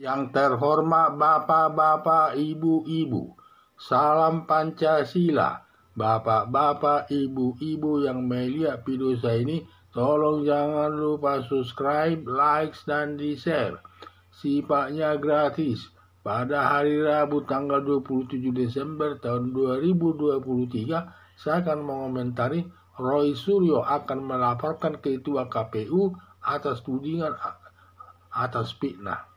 Yang terhormat Bapak-bapak, Ibu-ibu, salam Pancasila. Bapak-bapak, Ibu-ibu yang melihat video saya ini, tolong jangan lupa subscribe, like, dan di-share. Sifatnya gratis. Pada hari Rabu tanggal 27 Desember tahun 2023, saya akan mengomentari Roy Suryo akan melaporkan Ketua KPU atas tudingan atas fitnah.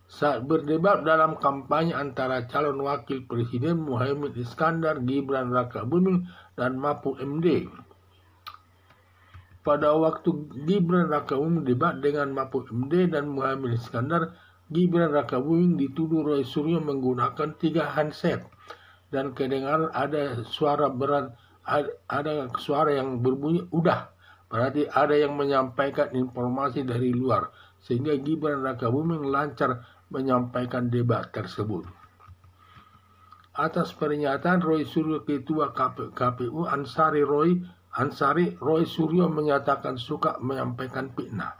Saat berdebat dalam kampanye antara calon wakil presiden Muhaimin Iskandar, Gibran Rakabuming, dan Mahfud MD. Pada waktu Gibran Rakabuming debat dengan Mahfud MD dan Muhaimin Iskandar, Gibran Rakabuming dituduh Roy Suryo menggunakan 3 handset dan kedengaran ada suara berat, ada suara yang berbunyi udah. Berarti ada yang menyampaikan informasi dari luar, sehingga Gibran Rakabuming lancar menyampaikan debat tersebut. Atas pernyataan Roy Suryo, Ketua KPU Ansari, Roy Suryo menyatakan suka menyampaikan fitnah.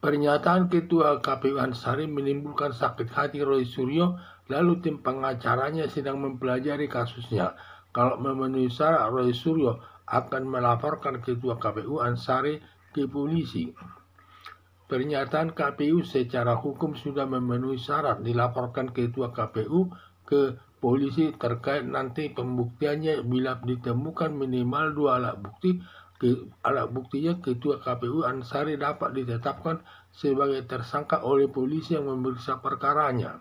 Pernyataan Ketua KPU Ansari menimbulkan sakit hati Roy Suryo, lalu tim pengacaranya sedang mempelajari kasusnya. Kalau memenuhi syarat, Roy Suryo akan melaporkan Ketua KPU Ansari ke polisi. Pernyataan KPU secara hukum sudah memenuhi syarat dilaporkan Ketua KPU ke polisi terkait nanti pembuktiannya bila ditemukan minimal 2 alat bukti. Alat buktinya Ketua KPU Ansari dapat ditetapkan sebagai tersangka oleh polisi yang memeriksa perkaranya.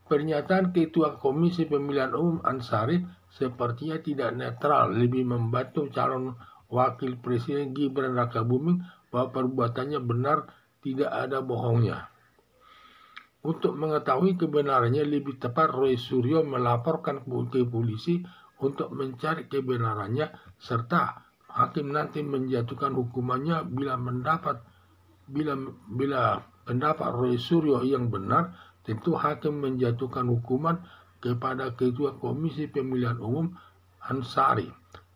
Pernyataan Ketua Komisi Pemilihan Umum Ansari sepertinya tidak netral, lebih membantu calon wakil presiden Gibran Rakabuming bahwa perbuatannya benar, tidak ada bohongnya. Untuk mengetahui kebenarannya, lebih tepat Roy Suryo melaporkan ke polisi untuk mencari kebenarannya, serta hakim nanti menjatuhkan hukumannya bila pendapat Roy Suryo yang benar. Tentu hakim menjatuhkan hukuman kepada Ketua Komisi Pemilihan Umum Ansari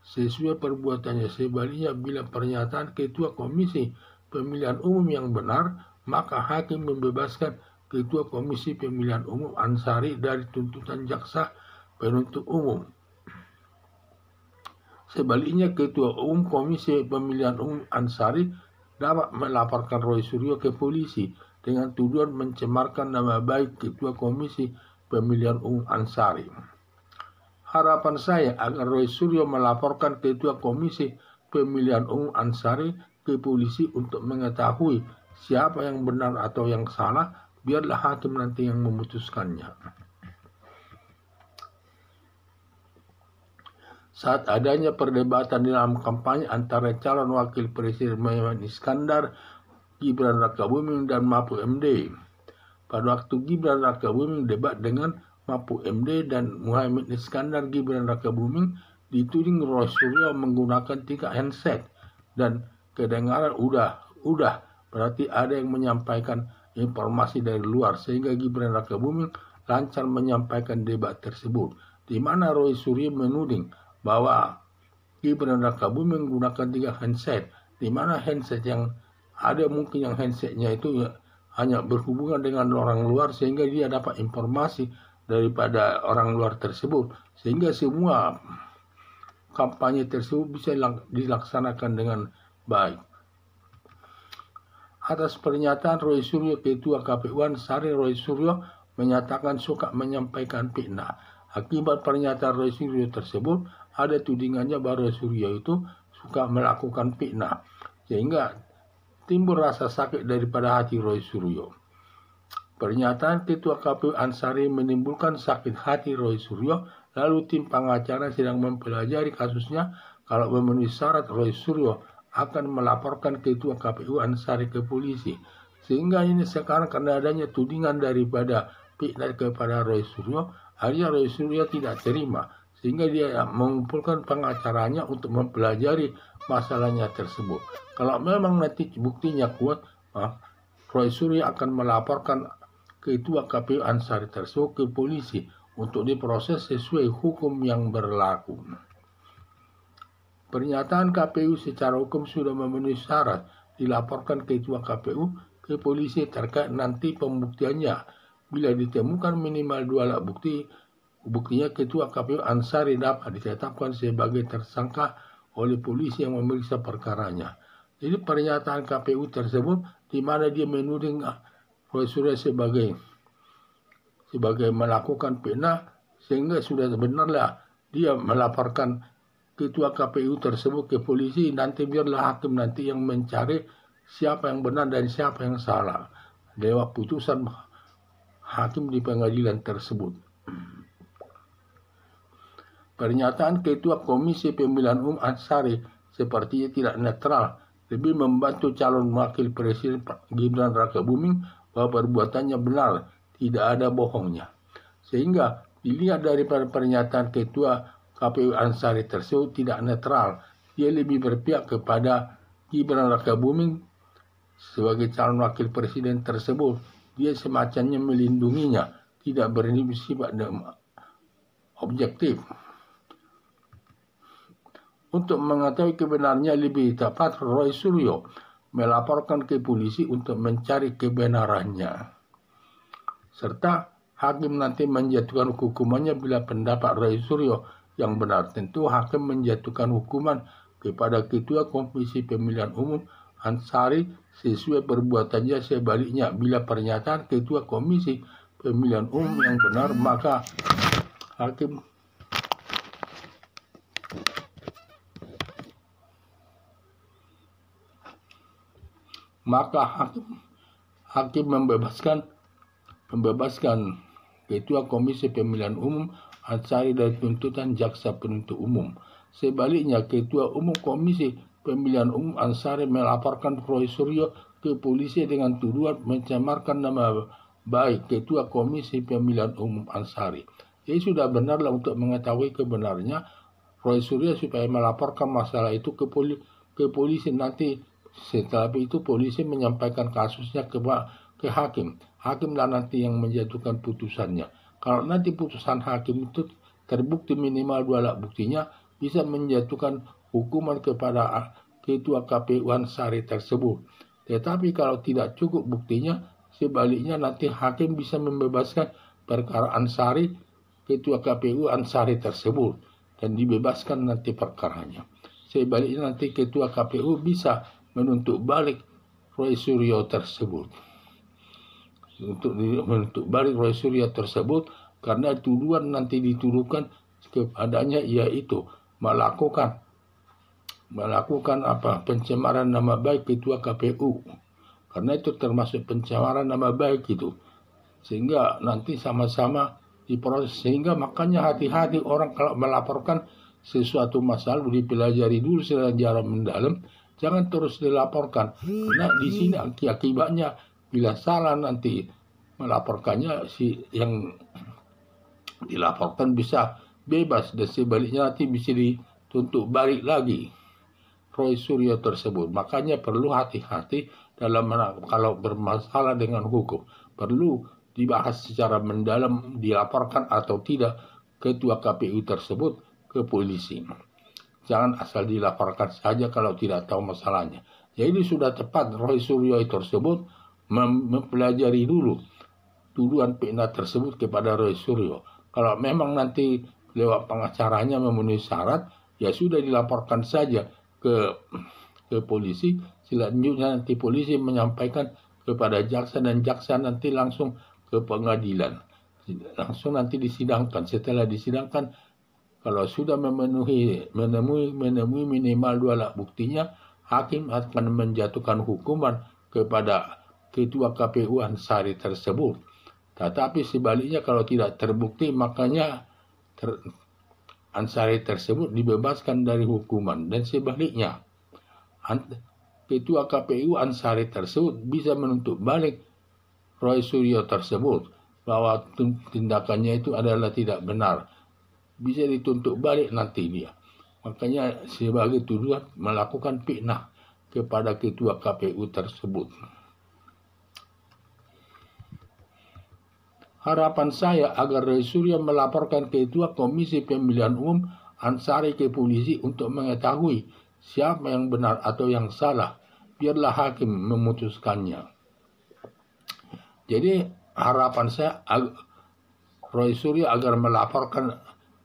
sesuai perbuatannya. Sebaliknya, bila pernyataan Ketua Komisi Pemilihan Umum yang benar, maka hakim membebaskan Ketua Komisi Pemilihan Umum Ansari dari tuntutan jaksa penuntut umum. Sebaliknya, Ketua Umum Komisi Pemilihan Umum Ansari dapat melaporkan Roy Suryo ke polisi dengan tuduhan mencemarkan nama baik Ketua Komisi Pemilihan Umum Ansari. Harapan saya agar Roy Suryo melaporkan Ketua Komisi Pemilihan Umum Ansari ke polisi untuk mengetahui siapa yang benar atau yang salah, biarlah hakim nanti yang memutuskannya. Saat adanya perdebatan dalam kampanye antara calon wakil presiden Muhaimin Iskandar, Gibran Rakabuming, dan Mahfud MD. Pada waktu Gibran Rakabuming debat dengan Mahfud MD dan Muhaimin Iskandar, Gibran Rakabuming dituding Roy Suryo menggunakan 3 handset dan kedengaran udah. Berarti ada yang menyampaikan informasi dari luar, sehingga Gibran Rakabuming lancar menyampaikan debat tersebut, di mana Roy Suryo menuding bahwa Gibran Rakabuming menggunakan 3 handset, di mana handset yang ada mungkin yang handsetnya itu hanya berhubungan dengan orang luar, sehingga dia dapat informasi daripada orang luar tersebut, sehingga semua kampanye tersebut bisa dilaksanakan dengan baik. Atas pernyataan Roy Suryo, Ketua KPU Ansari, Roy Suryo menyatakan suka menyampaikan fitnah. Akibat pernyataan Roy Suryo tersebut, ada tudingannya bahwa Roy Suryo itu suka melakukan fitnah, sehingga timbul rasa sakit daripada hati Roy Suryo. Pernyataan Ketua KPU Ansari menimbulkan sakit hati Roy Suryo, lalu tim pengacara sedang mempelajari kasusnya. Kalau memenuhi syarat, Roy Suryo akan melaporkan Ketua KPU Ansari ke polisi. Sehingga ini sekarang karena adanya tudingan daripada fitnah kepada Roy Suryo, akhirnya Roy Suryo tidak terima, sehingga dia mengumpulkan pengacaranya untuk mempelajari masalahnya tersebut. Kalau memang nanti buktinya kuat, Roy Suryo akan melaporkan Ketua KPU Ansari tersebut ke polisi untuk diproses sesuai hukum yang berlaku. Pernyataan KPU secara hukum sudah memenuhi syarat dilaporkan ketua KPU ke polisi terkait nanti pembuktiannya. Bila ditemukan minimal 2 alat buktinya ketua KPU Ansari dapat ditetapkan sebagai tersangka oleh polisi yang memeriksa perkaranya. Jadi pernyataan KPU tersebut di mana dia menuding Roy Suryo sebagai melakukan fitnah, sehingga sudah benarlah dia melaporkan ketua KPU tersebut ke polisi. Nanti biarlah hakim nanti yang mencari siapa yang benar dan siapa yang salah lewat putusan hakim di pengadilan tersebut. Pernyataan ketua Komisi Pemilihan Umum Ansari sepertinya tidak netral, lebih membantu calon wakil presiden Gibran Rakabuming bahwa perbuatannya benar, tidak ada bohongnya. Sehingga dilihat dari pernyataan ketua KPU Ansari tersebut tidak netral. Dia lebih berpihak kepada Gibran Rakabuming sebagai calon wakil presiden tersebut. Dia semacamnya melindunginya, tidak bersifat objektif. Untuk mengetahui kebenarannya lebih tepat, Roy Suryo melaporkan ke polisi untuk mencari kebenarannya. Serta hakim nanti menjatuhkan hukumannya bila pendapat Roy Suryo yang benar. Tentu hakim menjatuhkan hukuman kepada ketua Komisi Pemilihan Umum Ansari sesuai perbuatannya. Sebaliknya, bila pernyataan ketua Komisi Pemilihan Umum yang benar, maka hakim membebaskan ketua Komisi Pemilihan Umum Ansari dari tuntutan jaksa penuntut umum. Sebaliknya, ketua umum Komisi Pemilihan Umum Ansari melaporkan Roy Suryo ke polisi dengan tuduhan mencemarkan nama baik ketua Komisi Pemilihan Umum Ansari. Jadi sudah benarlah untuk mengetahui kebenarannya Roy Suryo supaya melaporkan masalah itu ke polisi. Nanti setelah itu polisi menyampaikan kasusnya ke hakim. Hakimlah nanti yang menjatuhkan putusannya. Kalau nanti putusan hakim itu terbukti minimal 2 alat buktinya, bisa menjatuhkan hukuman kepada ketua KPU Ansari tersebut. Tetapi kalau tidak cukup buktinya, sebaliknya nanti hakim bisa membebaskan perkara Ansari, ketua KPU Ansari tersebut, dan dibebaskan nanti perkaranya. Sebaliknya nanti ketua KPU bisa menuntut balik Roy Suryo tersebut. Untuk menuntut balik Roy Suryo tersebut karena tuduhan nanti dituduhkan kepadanya yaitu melakukan pencemaran nama baik ketua KPU. Karena itu termasuk pencemaran nama baik itu. Sehingga nanti sama-sama diproses. Sehingga makanya hati-hati orang kalau melaporkan sesuatu masalah dipelajari dulu secara mendalam. Jangan terus dilaporkan. Karena di sini akibatnya bila salah nanti melaporkannya, si yang dilaporkan bisa bebas dan sebaliknya nanti bisa dituntut balik lagi Roy Suryo tersebut. Makanya perlu hati-hati dalam kalau bermasalah dengan hukum. Perlu dibahas secara mendalam, dilaporkan atau tidak ketua KPU tersebut ke polisi. Jangan asal dilaporkan saja kalau tidak tahu masalahnya. Jadi sudah tepat Roy Suryo tersebut mempelajari dulu tuduhan fitnah tersebut kepada Roy Suryo. Kalau memang nanti lewat pengacaranya memenuhi syarat, ya sudah dilaporkan saja ke polisi. Selanjutnya nanti polisi menyampaikan kepada jaksa dan jaksa nanti langsung ke pengadilan. Langsung nanti disidangkan. Setelah disidangkan, kalau sudah memenuhi minimal 2 alat buktinya, hakim akan menjatuhkan hukuman kepada ketua KPU Ansari tersebut. Tetapi sebaliknya kalau tidak terbukti, makanya Ansari tersebut dibebaskan dari hukuman. Dan sebaliknya, ketua KPU Ansari tersebut bisa menuntut balik Roy Suryo tersebut bahwa tindakannya itu adalah tidak benar. Bisa dituntut balik nanti dia. Makanya sebagai tuduhan melakukan fitnah kepada ketua KPU tersebut. Harapan saya agar Roy Suryo melaporkan ketua Komisi Pemilihan Umum Ansari ke polisi untuk mengetahui siapa yang benar atau yang salah. biarlah hakim memutuskannya. Jadi harapan saya Roy Suryo agar melaporkan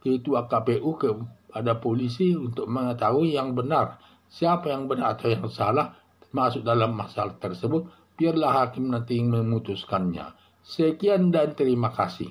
ketua KPU kepada polisi untuk mengetahui yang benar, siapa yang benar atau yang salah masuk dalam masalah tersebut. Biarlah hakim nanti memutuskannya. Sekian dan terima kasih.